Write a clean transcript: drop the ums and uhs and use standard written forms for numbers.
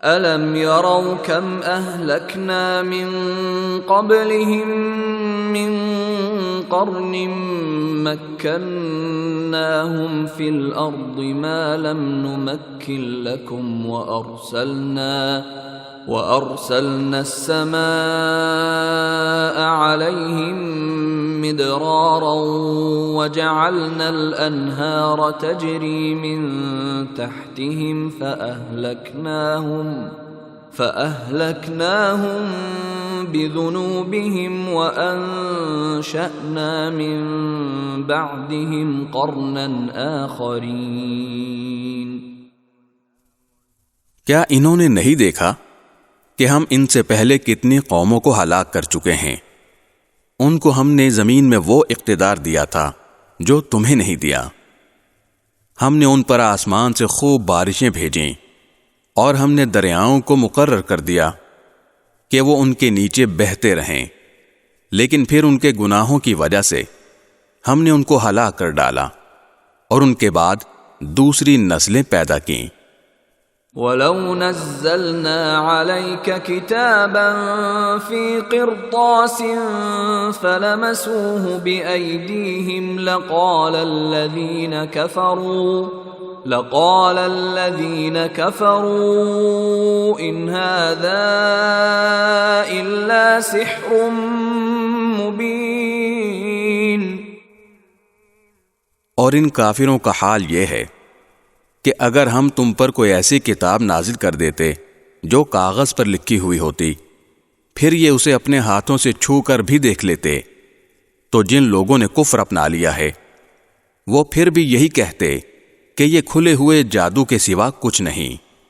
أَلَمْ يَرَوْا كَمْ أَهْلَكْنَا مِنْ قَبْلِهِمْ مِنْ قَرْنٍ مَكَّنَّاهُمْ فِي الْأَرْضِ مَا لَمْ نُمَكِّنْ لَكُمْ وَأَرْسَلْنَا السَّمَاءَ عَلَيْهِمْ مِدْرَارًا وَجَعَلْنَا الْأَنْهَارَ تَجْرِي مِنْ تَحْتِهِمْ فَأَهْلَكْنَاهُمْ بِذُنُوبِهِمْ وَأَنشَأْنَا مِنْ بَعْدِهِمْ قَرْنًا آخَرِينَ۔ کیا انہوں نے نہیں دیکھا کہ ہم ان سے پہلے کتنی قوموں کو ہلاک کر چکے ہیں؟ ان کو ہم نے زمین میں وہ اقتدار دیا تھا جو تمہیں نہیں دیا۔ ہم نے ان پر آسمان سے خوب بارشیں بھیجیں اور ہم نے دریاؤں کو مقرر کر دیا کہ وہ ان کے نیچے بہتے رہیں، لیکن پھر ان کے گناہوں کی وجہ سے ہم نے ان کو ہلاک کر ڈالا اور ان کے بعد دوسری نسلیں پیدا کیں۔ وَلَوْ نَزَّلْنَا عَلَيْكَ كِتَابًا فِي قِرْطَاسٍ فَلَمَسُوهُ بِأَيْدِيهِمْ لَقَالَ الَّذِينَ كَفَرُوا إِنْ هَذَا إِلَّا سِحْرٌ مُبِينٌ۔ اور ان کافروں کا حال یہ ہے کہ اگر ہم تم پر کوئی ایسی کتاب نازل کر دیتے جو کاغذ پر لکھی ہوئی ہوتی، پھر یہ اسے اپنے ہاتھوں سے چھو کر بھی دیکھ لیتے، تو جن لوگوں نے کفر اپنا لیا ہے وہ پھر بھی یہی کہتے کہ یہ کھلے ہوئے جادو کے سوا کچھ نہیں۔